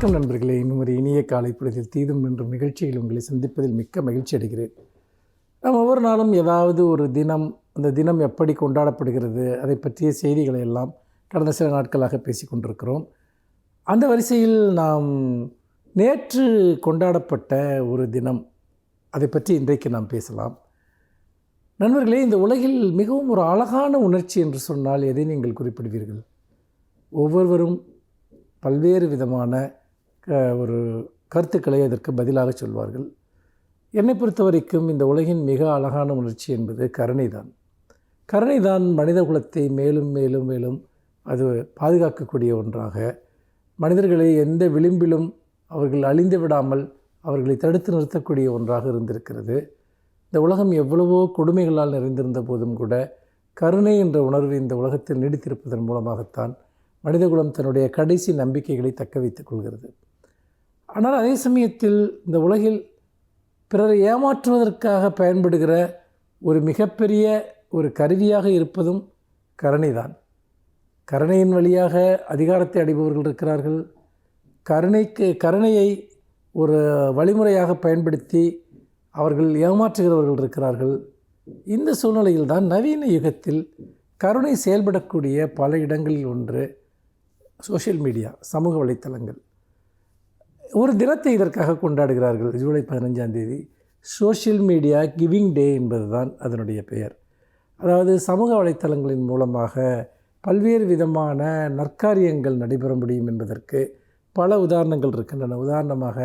வணக்கம் நண்பர்களே. இன்னும் ஒரு இனிய காலை பொழுதில் தீதும் என்றும் நிகழ்ச்சியில் உங்களை சந்திப்பதில் மிக்க மகிழ்ச்சி அடைகிறேன். நாம் ஒவ்வொரு நாளும் ஏதாவது ஒரு தினம், அந்த தினம் எப்படி கொண்டாடப்படுகிறது அதை பற்றிய செய்திகளை எல்லாம் கடந்த சில நாட்களாக பேசி கொண்டிருக்கிறோம். அந்த வரிசையில் நாம் நேற்று கொண்டாடப்பட்ட ஒரு தினம், அதை பற்றி இன்றைக்கு நாம் பேசலாம். நண்பர்களே, இந்த உலகில் மிகவும் ஒரு அழகான உணர்ச்சி என்று சொன்னால் எதை நீங்கள் குறிப்பிடுவீர்கள்? ஒவ்வொருவரும் பல்வேறு விதமான ஒரு கருத்துக்களை அதற்கு பதிலாக சொல்வார்கள். என்னை பொறுத்த வரைக்கும் இந்த உலகின் மிக அழகான உணர்ச்சி என்பது கருணைதான். கருணைதான் மனித குலத்தை மேலும் மேலும் மேலும் அது பாதுகாக்கக்கூடிய ஒன்றாக, மனிதர்களை எந்த விளிம்பிலும் அவர்கள் அழிந்து விடாமல் அவர்களை தடுத்து நிறுத்தக்கூடிய ஒன்றாக இருந்திருக்கிறது. இந்த உலகம் எவ்வளவோ கொடுமைகளால் நிறைந்திருந்த போதும் கூட கருணை என்ற உணர்வு இந்த உலகத்தில் நீடித்திருப்பதன் மூலமாகத்தான் மனிதகுலம் தன்னுடைய கடைசி நம்பிக்கைகளை தக்க வைத்துக் கொள்கிறது. ஆனால் அதே சமயத்தில் இந்த உலகில் பிறரை ஏமாற்றுவதற்காக பயன்படுகிற ஒரு மிகப்பெரிய ஒரு கருவியாக இருப்பதும் கருணைதான். கருணையின் வழியாக அதிகாரத்தை அடைபவர்கள் இருக்கிறார்கள். கருணையை ஒரு வழிமுறையாக பயன்படுத்தி அவர்கள் ஏமாற்றுகிறவர்கள் இருக்கிறார்கள். இந்த சூழ்நிலையில் தான் நவீன யுகத்தில் கருணை செயல்படக்கூடிய பல இடங்களில் ஒன்று சோஷியல் மீடியா, சமூக வலைத்தளங்கள். ஒரு தினத்தை இதற்காக கொண்டாடுகிறார்கள். ஜூலை 15ஆம் தேதி சோஷியல் மீடியா கிவிங் டே என்பது தான் அதனுடைய பெயர். அதாவது சமூக வலைத்தளங்களின் மூலமாக பல்வேறு விதமான நற்காரியங்கள் நடைபெற முடியும் என்பதற்கு பல உதாரணங்கள் இருக்கின்றன. உதாரணமாக,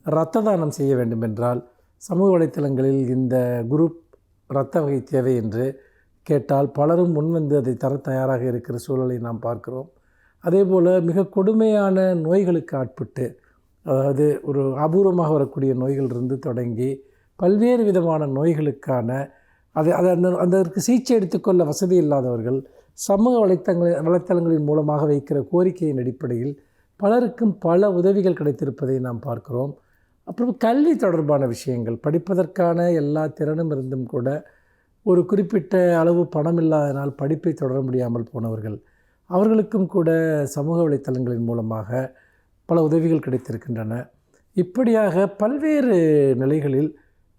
இரத்த தானம் செய்ய வேண்டும் என்றால் சமூக வலைத்தளங்களில் இந்த குரூப் இரத்த வகை தேவை என்று கேட்டால் பலரும் முன்வந்து அதை தர தயாராக இருக்கிற சூழலை நாம் பார்க்கிறோம். அதேபோல் மிக கொடுமையான நோய்களுக்கு ஆட்பட்டு, அதாவது ஒரு அபூர்வமாக வரக்கூடிய நோய்களிலிருந்து தொடங்கி பல்வேறு விதமான நோய்களுக்கான அதற்கு சிகிச்சை எடுத்துக்கொள்ள வசதி இல்லாதவர்கள் சமூக வலைத்தளங்களின் மூலமாக வைக்கிற கோரிக்கையின் அடிப்படையில் பலருக்கும் பல உதவிகள் கிடைத்திருப்பதை நாம் பார்க்கிறோம். அப்புறம் கல்வி தொடர்பான விஷயங்கள், படிப்பதற்கான எல்லா திறனும் இருந்தும் கூட ஒரு குறிப்பிட்ட அளவு பணம் இல்லாதனால் படிப்பை தொடர முடியாமல் போனவர்கள், அவர்களுக்கும் கூட சமூக வலைத்தளங்களின் மூலமாக பல உதவிகள் கிடைத்திருக்கின்றன. இப்படியாக பல்வேறு நிலைகளில்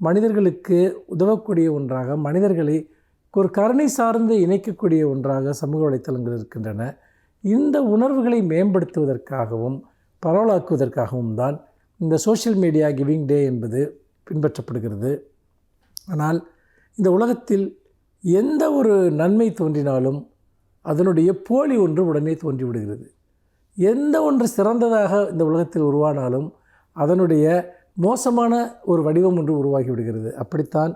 மனிதர்களுக்கு உதவக்கூடிய ஒன்றாக, மனிதர்களை ஒரு கருணை சார்ந்து இணைக்கக்கூடிய ஒன்றாக சமூக வலைத்தளங்கள் இருக்கின்றன. இந்த உணர்வுகளை மேம்படுத்துவதற்காகவும் பரவலாக்குவதற்காகவும் தான் இந்த சோஷியல் மீடியா கிவிங் டே என்பது பின்பற்றப்படுகிறது. ஆனால் இந்த உலகத்தில் எந்த ஒரு நன்மை தோன்றினாலும் அதனுடைய போலி ஒன்று உடனே தோன்றிவிடுகிறது. எந்த ஒன்று சிறந்ததாக இந்த உலகத்தில் உருவானாலும் அதனுடைய மோசமான ஒரு வடிவம் ஒன்று உருவாகிவிடுகிறது. அப்படித்தான்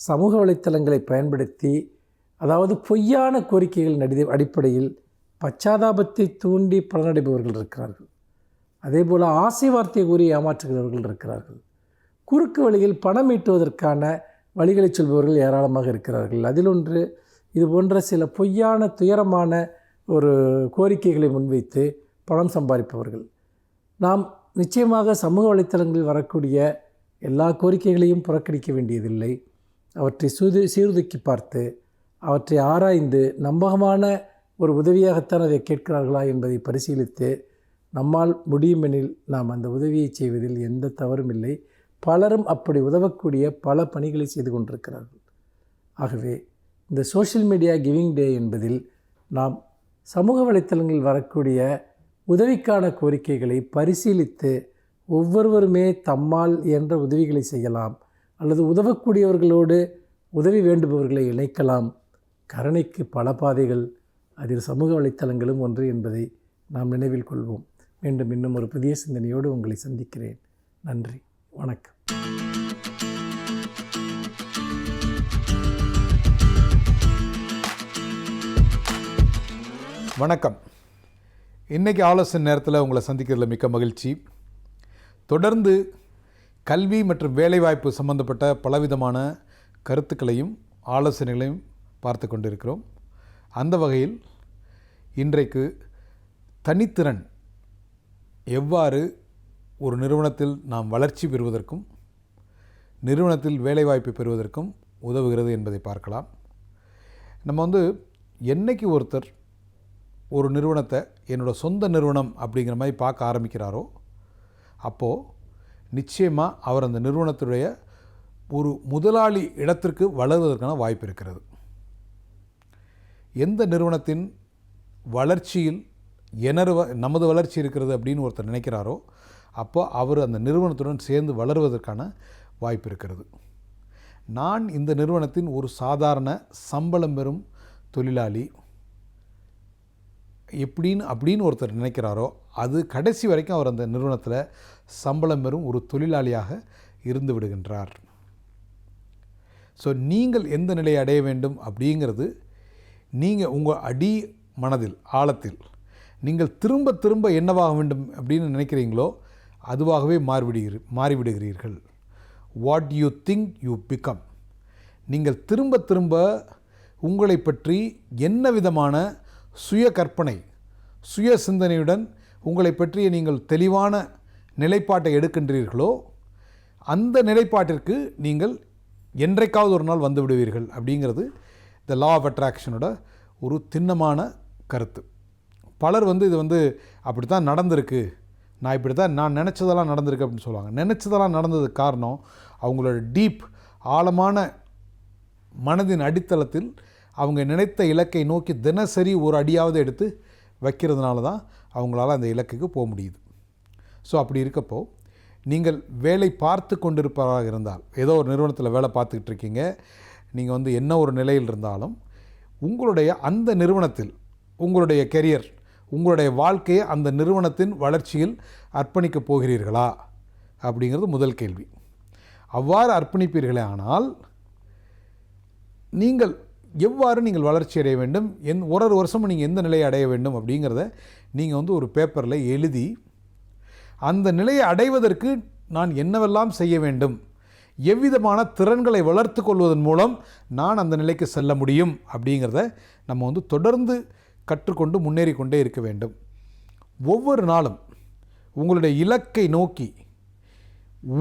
சமூக வலைத்தளங்களை பயன்படுத்தி, அதாவது பொய்யான கோரிக்கைகளின் அடிப்படையில் பச்சாதாபத்தை தூண்டி பலனடைபவர்கள் இருக்கிறார்கள். அதேபோல் ஆசை வார்த்தை கூறி ஏமாற்றுகிறவர்கள் இருக்கிறார்கள். குறுக்கு வழியில் பணம் ஈட்டுவதற்கான வழிகளை சொல்பவர்கள் ஏராளமாக இருக்கிறார்கள். அதில் ஒன்று இது போன்ற சில பொய்யான துயரமான ஒரு கோரிக்கைகளை முன்வைத்து பணம் சம்பாதிப்பவர்கள். நாம் நிச்சயமாக சமூக வலைத்தளங்களில் வரக்கூடிய எல்லா கோரிக்கைகளையும் புறக்கணிக்க வேண்டியதில்லை. அவற்றை சீர்தூக்கி பார்த்து அவற்றை ஆராய்ந்து நம்பகமான ஒரு உதவியாகத்தான் அதை கேட்கிறார்களா என்பதை பரிசீலித்து நம்மால் முடியுமெனில் நாம் அந்த உதவியை செய்வதில் எந்த தவறும் இல்லை. பலரும் அப்படி உதவக்கூடிய பல பணிகளை செய்து கொண்டிருக்கிறார்கள். ஆகவே இந்த சோஷியல் மீடியா கிவிங் டே என்பதில் நாம் சமூக வலைத்தளங்களில் வரக்கூடிய உதவிக்கான கோரிக்கைகளை பரிசீலித்து ஒவ்வொருவருமே தம்மால் என்ற உதவிகளை செய்யலாம், அல்லது உதவக்கூடியவர்களோடு உதவி வேண்டுபவர்களை இணைக்கலாம். கருணைக்கு பல பாதைகள், அதில் சமூக வலைத்தளங்களும் ஒன்று என்பதை நாம் நினைவில் கொள்வோம். மீண்டும் இன்னும் ஒரு புதிய சிந்தனையோடு உங்களை சந்திக்கிறேன். நன்றி, வணக்கம். வணக்கம். இன்றைக்கி ஆலோசனை நேரத்தில் உங்களை சந்திக்கிறதுல மிக்க மகிழ்ச்சி. தொடர்ந்து கல்வி மற்றும் வேலைவாய்ப்பு சம்பந்தப்பட்ட பலவிதமான கருத்துக்களையும் ஆலோசனைகளையும் பார்த்து கொண்டிருக்கிறோம். அந்த வகையில் இன்றைக்கு தனித்திறன் எவ்வாறு ஒரு நிறுவனத்தில் நாம் வளர்ச்சி பெறுவதற்கும் நிறுவனத்தில் வேலைவாய்ப்பு பெறுவதற்கும் உதவுகிறது என்பதை பார்க்கலாம். நம்ம என்னைக்கு ஒருத்தர் ஒரு நிறுவனத்தை என்னோட சொந்த நிறுவனம் அப்படிங்கிற மாதிரி பார்க்க ஆரம்பிக்கிறாரோ அப்போது நிச்சயமாக அவர் அந்த நிறுவனத்துடைய ஒரு முதலாளி இடத்திற்கு வளர்வதற்கான வாய்ப்பு இருக்கிறது. எந்த நிறுவனத்தின் வளர்ச்சியில் நமது வளர்ச்சி இருக்கிறது அப்படின்னு ஒருத்தர் நினைக்கிறாரோ அப்போ அவர் அந்த நிறுவனத்துடன் சேர்ந்து வளருவதற்கான வாய்ப்பு இருக்கிறது. நான் இந்த நிறுவனத்தின் ஒரு சாதாரண சம்பளம் பெறும் தொழிலாளி அப்படின்னு ஒருத்தர் நினைக்கிறாரோ அது கடைசி வரைக்கும் அவர் அந்த நிறுவனத்தில் சம்பளம் பெறும் ஒரு தொழிலாளியாக இருந்து விடுகின்றார். ஸோ நீங்கள் எந்த நிலையை அடைய வேண்டும் அப்படிங்கிறது நீங்கள் உங்கள் அடி மனதில் ஆழத்தில் நீங்கள் திரும்ப திரும்ப என்னவாக வேண்டும் அப்படின்னு நினைக்கிறீங்களோ அதுவாகவே மாறிவிடுகிறீர்கள். What you think you become. நீங்கள் திரும்ப திரும்ப உங்களை பற்றி என்ன விதமான சுய கற்பனை சுய சிந்தனையுடன் உங்களை பற்றிய நீங்கள் தெளிவான நிலைப்பாட்டை எடுக்கின்றீர்களோ அந்த நிலைப்பாட்டிற்கு நீங்கள் என்றைக்காவது ஒரு நாள் வந்து விடுவீர்கள் அப்படிங்கிறது த லா ஆஃப் அட்ராக்ஷனோட ஒரு திண்ணமான கருத்து. பலர் இது அப்படி தான் நடந்திருக்கு, நான் நினச்சதெல்லாம் நடந்திருக்கு அப்படின்னு சொல்லுவாங்க. நினச்சதெல்லாம் நடந்ததுக்கு காரணம் அவங்களோட டீப் ஆழமான மனதின் அடித்தளத்தில் அவங்க நினைத்த இலக்கை நோக்கி தினசரி ஒரு அடியாவது எடுத்து வைக்கிறதுனால தான் அவங்களால அந்த இலக்குக்கு போக முடியுது. ஸோ அப்படி இருக்கப்போ நீங்கள் வேலை பார்த்து கொண்டிருப்பவராக இருந்தால், ஏதோ ஒரு நிறுவனத்தில் வேலை பார்த்துக்கிட்டு இருக்கீங்க, நீங்கள் என்ன ஒரு நிலையில் இருந்தாலும் உங்களுடைய அந்த நிறுவனத்தில் உங்களுடைய கெரியர் உங்களுடைய வாழ்க்கையை அந்த நிறுவனத்தின் வளர்ச்சியில் அர்ப்பணிக்கப் போகிறீர்களா அப்படிங்கிறது முதல் கேள்வி. அவ்வாறு அர்ப்பணிப்பீர்களே ஆனால் நீங்கள் எவ்வாறு நீங்கள் வளர்ச்சி அடைய வேண்டும், ஒரு வருஷமும் நீங்கள் எந்த நிலையை அடைய வேண்டும் அப்படிங்கிறத நீங்கள் ஒரு பேப்பரில் எழுதி அந்த நிலையை அடைவதற்கு நான் என்னவெல்லாம் செய்ய வேண்டும், எவ்விதமான திறன்களை வளர்த்து கொள்வதன் மூலம் நான் அந்த நிலைக்கு செல்ல முடியும் அப்படிங்கிறத நம்ம தொடர்ந்து கற்றுக்கொண்டு முன்னேறி கொண்டே இருக்க வேண்டும். ஒவ்வொரு நாளும் உங்களுடைய இலக்கை நோக்கி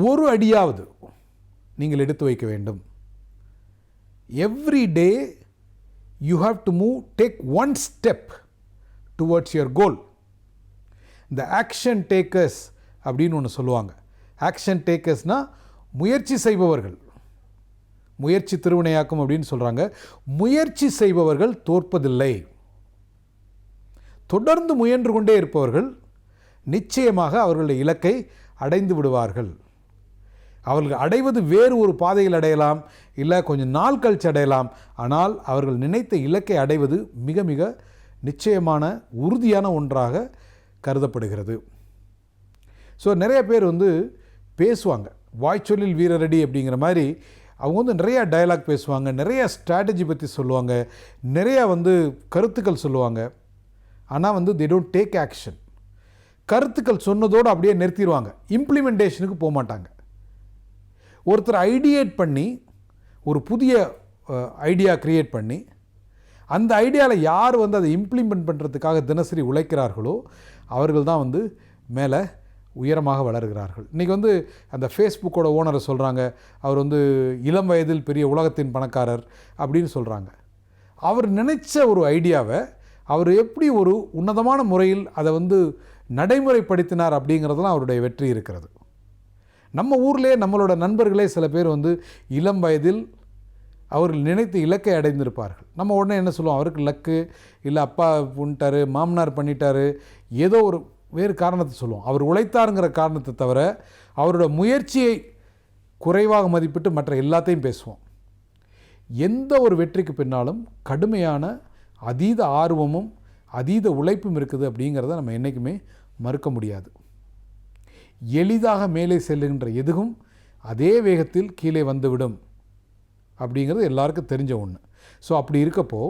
ஒரு அடியாவது நீங்கள் எடுத்து வைக்க வேண்டும். Every day you have to take one step towards your goal. The action takers அப்படின்னு ஒன்று சொல்லுவாங்க. ஆக்ஷன் டேக்கர்ஸ்னால் முயற்சி செய்பவர்கள், முயற்சி திருவினையாக்கும் அப்படின்னு சொல்கிறாங்க. முயற்சி செய்பவர்கள் தோற்பதில்லை. தொடர்ந்து முயன்று கொண்டே இருப்பவர்கள் நிச்சயமாக அவர்களுடைய இலக்கை அடைந்து விடுவார்கள். அவர்கள் அடைவது வேறு ஒரு பாதையில் அடையலாம், இல்லை கொஞ்சம் நாள் கழித்து அடையலாம். ஆனால் அவர்கள் நினைத்த இலக்கை அடைவது மிக மிக நிச்சயமான உறுதியான ஒன்றாக கருதப்படுகிறது. ஸோ நிறைய பேர் பேசுவாங்க, வாய்ச்சொல்லில் வீரரடி அப்படிங்கிற மாதிரி. அவங்க நிறையா டயலாக் பேசுவாங்க, நிறையா ஸ்ட்ராட்டஜி பற்றி சொல்லுவாங்க, நிறையா கருத்துக்கள் சொல்லுவாங்க. ஆனால் they don't take action. கருத்துக்கள் சொன்னதோடு அப்படியே நிறுத்திடுவாங்க, இம்ப்ளிமெண்டேஷனுக்கு போக மாட்டாங்க. ஒருத்தர் ஐடியேட் பண்ணி ஒரு புதிய ஐடியா க்ரியேட் பண்ணி அந்த ஐடியாவில் யார் அதை இம்ப்ளிமெண்ட் பண்ணுறதுக்காக தினசரி உழைக்கிறார்களோ அவர்கள் தான் மேலே உயரமாக வளர்கிறார்கள். இன்றைக்கி அந்த ஃபேஸ்புக்கோட ஓனரை சொல்கிறாங்க, அவர் இளம் வயதில் பெரிய உலகத்தின் பணக்காரர் அப்படின்னு சொல்கிறாங்க. அவர் நினைச்ச ஒரு ஐடியாவை அவர் எப்படி ஒரு உன்னதமான முறையில் அதை நடைமுறைப்படுத்தினார் அப்படிங்கிறதுலாம் அவருடைய வெற்றி இருக்கிறது. நம்ம ஊர்லேயே நம்மளோட நண்பர்களே சில பேர் இளம் வயதில் அவர்கள் நினைத்த இலக்கை அடைந்திருப்பார்கள். நம்ம உடனே என்ன சொல்லுவோம், அவருக்கு லக்கு, இல்லை அப்பா பண்ணிட்டாரு, மாமனார் பண்ணிட்டாரு, ஏதோ ஒரு வேறு காரணத்தை சொல்லுவோம். அவர் உழைத்தாருங்கிற காரணத்தை தவிர அவரோட முயற்சியை குறைவாக மதிப்பிட்டு மற்ற எல்லாத்தையும் பேசுவோம். எந்த ஒரு வெற்றிக்கு பின்னாலும் கடுமையான அதீத ஆர்வமும் அதீத உழைப்பும் இருக்குது அப்படிங்கிறத நம்ம என்றைக்குமே மறுக்க முடியாது. எளிதாக மேலே செல்லுகின்ற எதுவும் அதே வேகத்தில் கீழே வந்துவிடும் அப்படிங்கிறது எல்லாருக்கும் தெரிஞ்ச ஒன்று. ஸோ அப்படி இருக்கப்போ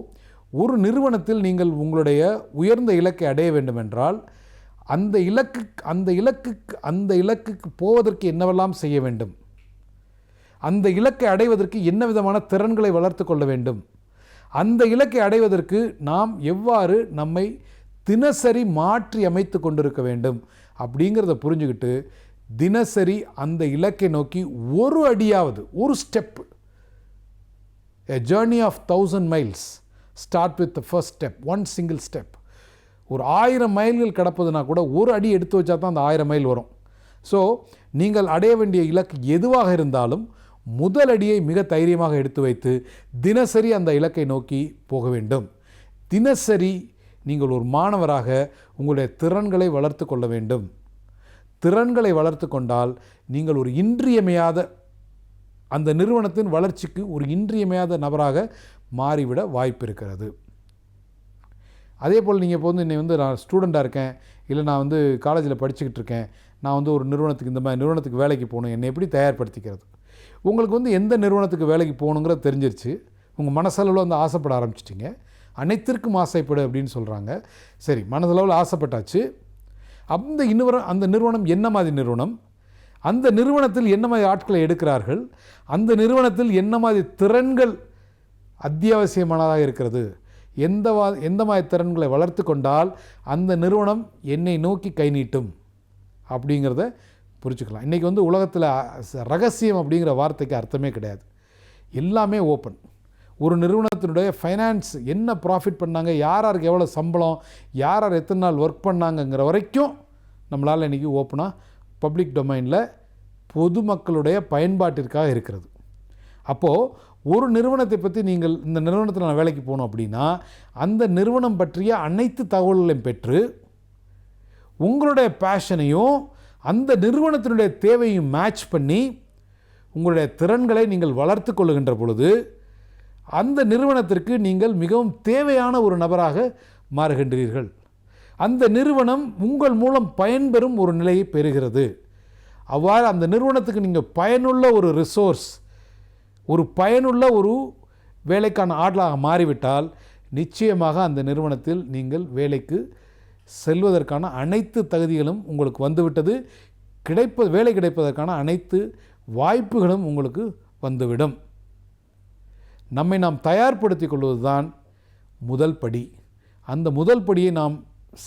ஒரு நிறுவனத்தில் நீங்கள் உங்களுடைய உயர்ந்த இலக்கை அடைய வேண்டுமென்றால் அந்த இலக்குக்கு போவதற்கு என்னவெல்லாம் செய்ய வேண்டும், அந்த இலக்கை அடைவதற்கு என்ன விதமான திறன்களை வளர்த்து கொள்ள வேண்டும், அந்த இலக்கை அடைவதற்கு நாம் எவ்வாறு நம்மை தினசரி மாற்றி அமைத்து கொண்டிருக்க வேண்டும் அப்படிங்கிறத புரிஞ்சுக்கிட்டு தினசரி அந்த இலக்கை நோக்கி ஒரு அடியாவது, ஒரு step, a journey of 1000 miles start with the first step, one single step. ஒரு 1000 மைல்கள் கடப்பதுனா கூட ஒரு அடி எடுத்து வச்சா தான் அந்த 1000 மைல் வரும். ஸோ நீங்கள் அடைய வேண்டிய இலக்கு எதுவாக இருந்தாலும் முதலடியை மிக தைரியமாக எடுத்து வைத்து தினசரி அந்த இலக்கை நோக்கி போக வேண்டும். தினசரி நீங்கள் ஒரு மாணவராக உங்களுடைய திறன்களை வளர்த்து கொள்ள வேண்டும். திறன்களை வளர்த்து கொண்டால் நீங்கள் ஒரு இன்றியமையாத, அந்த நிறுவனத்தின் வளர்ச்சிக்கு ஒரு இன்றியமையாத நபராக மாறிவிட வாய்ப்பு இருக்கிறது. அதே போல் நீங்கள் இப்போ இன்னை நான் ஸ்டூடெண்ட்டாக இருக்கேன், இல்லை நான் காலேஜில் படிச்சுக்கிட்டு இருக்கேன், நான் ஒரு நிறுவனத்துக்கு இந்த மாதிரி நிறுவனத்துக்கு வேலைக்கு போகணும், என்னை எப்படி தயார்படுத்திக்கிறது? உங்களுக்கு எந்த நிறுவனத்துக்கு வேலைக்கு போகணுங்கிறது தெரிஞ்சிருச்சு, உங்கள் மனசளவில் ஆசைப்பட ஆரம்பிச்சிட்டிங்க. அனைத்திற்கும் ஆசைப்படு அப்படின்னு சொல்கிறாங்க. சரி, மனதளவில் ஆசைப்பட்டாச்சு. அந்த நிறுவனம் என்ன மாதிரி நிறுவனம், அந்த நிறுவனத்தில் என்ன மாதிரி ஆட்களை எடுக்கிறார்கள், அந்த நிறுவனத்தில் என்ன மாதிரி திறன்கள் அத்தியாவசியமானதாக இருக்கிறது, எந்த மாதிரி திறன்களை வளர்த்து கொண்டால் அந்த நிறுவனம் என்னை நோக்கி கை நீட்டும் அப்படிங்கிறத புரிஞ்சுக்கலாம். இன்றைக்கி உலகத்தில் ரகசியம் அப்படிங்கிற வார்த்தைக்கு அர்த்தமே கிடையாது. எல்லாமே ஓப்பன். ஒரு நிறுவனத்தினுடைய ஃபைனான்ஸ் என்ன ப்ராஃபிட் பண்ணாங்க, யாருக்கு எவ்வளோ சம்பளம், யார் எத்தனை நாள் ஒர்க் பண்ணாங்கங்கிற வரைக்கும் நம்மளால் இன்றைக்கி ஓப்பனாக பப்ளிக் டொமைனில் பொதுமக்களுடைய பயன்பாட்டிற்காக இருக்கிறது. அப்போது ஒரு நிறுவனத்தை பற்றி நீங்கள் இந்த நிறுவனத்தில் நான் வேலைக்கு போகணும் அப்படின்னா அந்த நிறுவனம் பற்றிய அனைத்து தகவல்களையும் பெற்று உங்களுடைய பேஷனையும் அந்த நிறுவனத்தினுடைய தேவையும் மேட்ச் பண்ணி உங்களுடைய திறன்களை நீங்கள் வளர்த்து கொள்ளுகின்ற பொழுது அந்த நிறுவனத்திற்கு நீங்கள் மிகவும் தேவையான ஒரு நபராக மாறுகின்றீர்கள். அந்த நிறுவனம் உங்கள் மூலம் பயன்பெறும் ஒரு நிலையை பெறுகிறது. அவ்வாறு அந்த நிறுவனத்துக்கு நீங்கள் பயனுள்ள ஒரு ரிசோர்ஸ், ஒரு பயனுள்ள ஒரு வேலைக்கான ஆட்களாக மாறிவிட்டால் நிச்சயமாக அந்த நிறுவனத்தில் நீங்கள் வேலைக்கு செல்வதற்கான அனைத்து தகுதிகளும் உங்களுக்கு வந்துவிட்டது. வேலை கிடைப்பதற்கான அனைத்து வாய்ப்புகளும் உங்களுக்கு வந்துவிடும். நம்மை நாம் தயார்படுத்திக் கொள்வது தான் முதல் படி. அந்த முதல் படியை நாம்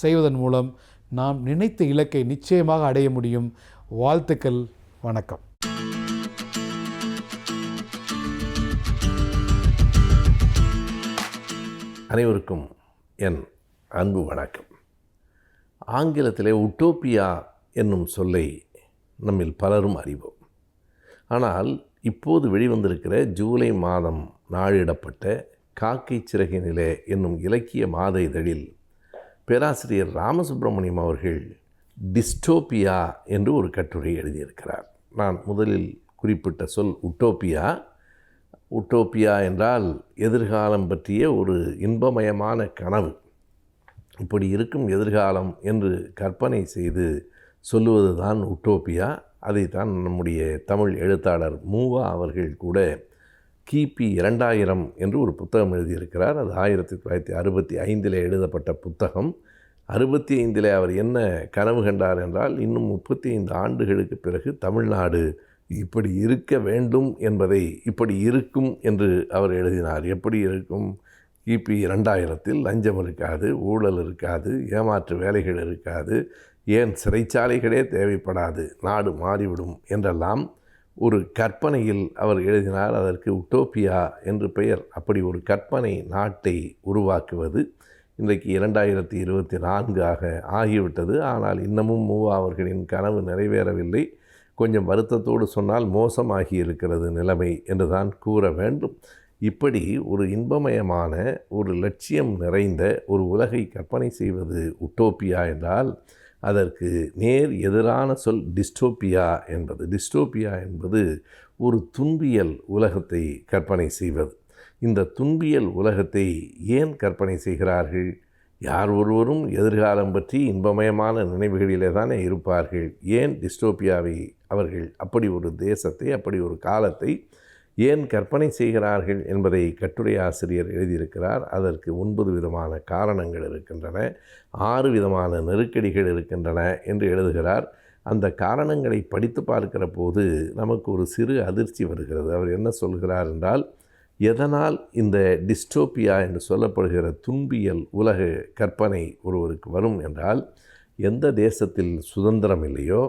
செய்வதன் மூலம் நாம் நினைத்த இலக்கை நிச்சயமாக அடைய முடியும். வாழ்த்துக்கள். வணக்கம். அனைவருக்கும் என் அன்பு வணக்கம். ஆங்கிலத்திலே உட்டோப்பியா என்னும் சொல்லை நம்மில் பலரும் அறிவோம். ஆனால் இப்போது வெளிவந்திருக்கிற ஜூலை மாதம் நாளிடப்பட்ட காக்கை சிறகினிலே என்னும் இலக்கிய மாத இதழில் பேராசிரியர் ராமசுப்ரமணியம் அவர்கள் டிஸ்டோப்பியா என்று ஒரு கட்டுரை எழுதியிருக்கிறார். நான் முதலில் குறிப்பிட்ட சொல் உட்டோப்பியா. உட்டோப்பியா என்றால் எதிர்காலம் பற்றிய ஒரு இன்பமயமான கனவு. இப்படி இருக்கும் எதிர்காலம் என்று கற்பனை செய்து சொல்லுவது தான் உட்டோப்பியா. அதைத்தான் நம்முடைய தமிழ் எழுத்தாளர் மூவா அவர்கள் கூட கிபி 2000 என்று ஒரு புத்தகம் எழுதியிருக்கிறார். அது 1965 எழுதப்பட்ட புத்தகம். 65 அவர் என்ன கனவு கண்டார் என்றால், இன்னும் 35 ஆண்டுகளுக்கு பிறகு தமிழ்நாடு இப்படி இருக்க வேண்டும் என்பதை, இப்படி இருக்கும் என்று அவர் எழுதினார். எப்படி இருக்கும்? கிபி 2000 லஞ்சம் இருக்காது, ஊழல் இருக்காது, ஏமாற்று வேலைகள் இருக்காது, ஏன் சிறைச்சாலைகளே தேவைப்படாது, நாடு மாறிவிடும் என்றெல்லாம் ஒரு கற்பனையில் அவர் எழுதினார். அதற்கு உட்டோப்பியா என்று பெயர். அப்படி ஒரு கற்பனை நாட்டை உருவாக்குவது இன்றைக்கு 2024 ஆகிவிட்டது. ஆனால் இன்னமும் மூவா அவர்களின் கனவு நிறைவேறவில்லை. கொஞ்சம் வருத்தத்தோடு சொன்னால் மோசமாகி இருக்கிறது நிலைமை என்றுதான் கூற வேண்டும். இப்படி ஒரு இன்பமயமான ஒரு லட்சியம் நிறைந்த ஒரு உலகை கற்பனை செய்வது உட்டோப்பியா என்றால் அதற்கு நேர் எதிரான சொல் டிஸ்டோப்பியா என்பது. டிஸ்டோப்பியா என்பது ஒரு துன்பியல் உலகத்தை கற்பனை செய்வது. இந்த துன்பியல் உலகத்தை ஏன் கற்பனை செய்கிறார்கள்? யார் ஒருவரும் எதிர்காலம் பற்றி இன்பமயமான நினைவுகளிலே தானே இருப்பார்கள். ஏன் டிஸ்டோப்பியாவை அவர்கள் அப்படி ஒரு தேசத்தை, அப்படி ஒரு காலத்தை ஏன் கற்பனை செய்கிறார்கள் என்பதை கட்டுரை ஆசிரியர் எழுதியிருக்கிறார். அதற்கு 9 விதமான காரணங்கள் இருக்கின்றன, 6 விதமான நெருக்கடிகள் இருக்கின்றன என்று எழுதுகிறார். அந்த காரணங்களை படித்து பார்க்கிற போது நமக்கு ஒரு சிறு அதிர்ச்சி வருகிறது. அவர் என்ன சொல்கிறார் என்றால், எதனால் இந்த டிஸ்டோப்பியா என்று சொல்லப்படுகிற துன்பியல் உலக கற்பனை ஒருவருக்கு வரும் என்றால், எந்த தேசத்தில் சுதந்திரம் இல்லையோ,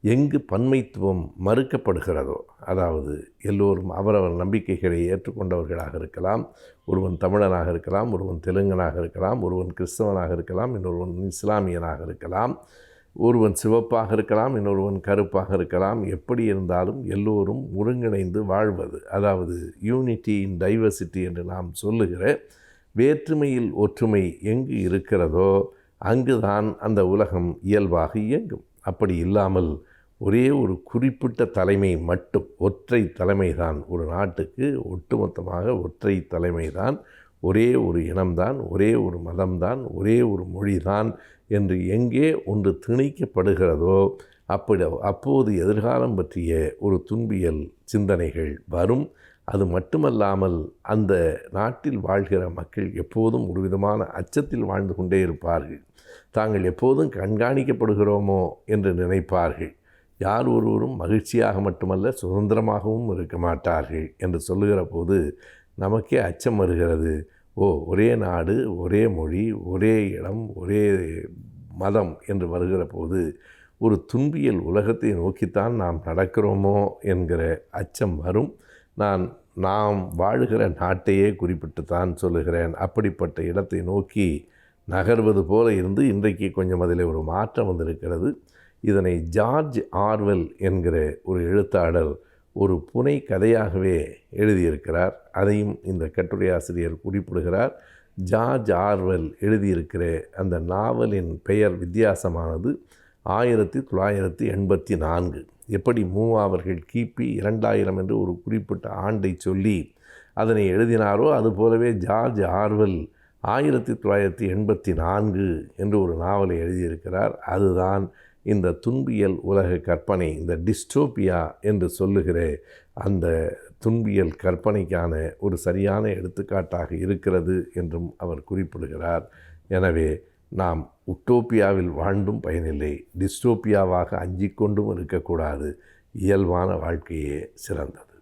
எங்கு பன்மைத்துவம் மறுக்கப்படுகிறதோ, அதாவது எல்லோரும் அவரவர் நம்பிக்கைகளை ஏற்றுக்கொண்டவர்களாக இருக்கலாம், ஒருவன் தமிழனாக இருக்கலாம், ஒருவன் தெலுங்கனாக இருக்கலாம், ஒருவன் கிறிஸ்தவனாக இருக்கலாம், இன்னொருவன் இஸ்லாமியனாக இருக்கலாம், ஒருவன் சிவப்பாக இருக்கலாம், இன்னொருவன் கருப்பாக இருக்கலாம். எப்படி இருந்தாலும் எல்லோரும் ஒருங்கிணைந்து வாழ்வது, அதாவது யூனிட்டி இன் டைவர்சிட்டி என்று நாம் சொல்லுகிற வேற்றுமையில் ஒற்றுமை எங்கு இருக்கிறதோ அங்குதான் அந்த உலகம் இயல்பாக இயங்கும். அப்படி இல்லாமல் ஒரே ஒரு குறிப்பிட்ட தலைமை மட்டும், ஒற்றை தலைமைதான் ஒரு நாட்டுக்கு, ஒட்டுமொத்தமாக ஒற்றை தலைமைதான், ஒரே ஒரு இனம்தான், ஒரே ஒரு மதம்தான், ஒரே ஒரு மொழிதான் என்று எங்கே ஒன்று திணிக்கப்படுகிறதோ அப்போது எதிர்காலம் பற்றிய ஒரு துன்பியல் சிந்தனைகள் வரும். அது மட்டுமல்லாமல் அந்த நாட்டில் வாழ்கிற மக்கள் எப்போதும் ஒரு விதமான அச்சத்தில் வாழ்ந்து கொண்டே இருப்பார்கள். தாங்கள் எப்போதும் கண்காணிக்கப்படுகிறோமோ என்று நினைப்பார்கள். யார் ஒருவரும் மகிழ்ச்சியாக மட்டுமல்ல சுதந்திரமாகவும் இருக்க மாட்டார்கள் என்று சொல்லுகிற போது நமக்கே அச்சம் வருகிறது. ஒரே நாடு, ஒரே மொழி, ஒரே இடம், ஒரே மதம் என்று வருகிற போது ஒரு துன்பியல் உலகத்தை நோக்கித்தான் நாம் நடக்கிறோமோ என்கிற அச்சம் வரும். நாம் வாழுகிற நாட்டையே குறிப்பிட்டுத்தான் சொல்லுகிறேன். அப்படிப்பட்ட இடத்தை நோக்கி நகர்வது போல இருந்து இன்றைக்கு கொஞ்சம் அதில் ஒரு மாற்றம் வந்திருக்கிறது. இதனை ஜார்ஜ் ஆர்வெல் என்கிற ஒரு எழுத்தாளர் ஒரு புனை கதையாகவே எழுதியிருக்கிறார். அதையும் இந்த கட்டுரையாசிரியர் குறிப்பிடுகிறார். ஜார்ஜ் ஆர்வெல் எழுதியிருக்கிற அந்த நாவலின் பெயர் வித்தியாசமானது. 1984. எப்படி மூவா அவர்கள் கிபி 2000 என்று ஒரு குறிப்பிட்ட ஆண்டை சொல்லி அதனை எழுதினாரோ அதுபோலவே ஜார்ஜ் ஆர்வெல் 1984 என்று ஒரு நாவலை எழுதியிருக்கிறார். அதுதான் இந்த துன்பியல் உலக கற்பனை, இந்த டிஸ்டோபியா என்று சொல்லுகிற அந்த துன்பியல் கற்பனைக்கான ஒரு சரியான எடுத்துக்காட்டாக இருக்கிறது என்றும் அவர் குறிப்பிடுகிறார். எனவே நாம் உட்டோப்பியாவில் வாழ்ந்தும் பயனில்லை, டிஸ்டோப்பியாவாக அஞ்சிக்கொண்டும் இருக்கக்கூடாது. இயல்பான வாழ்க்கையே சிறந்தது.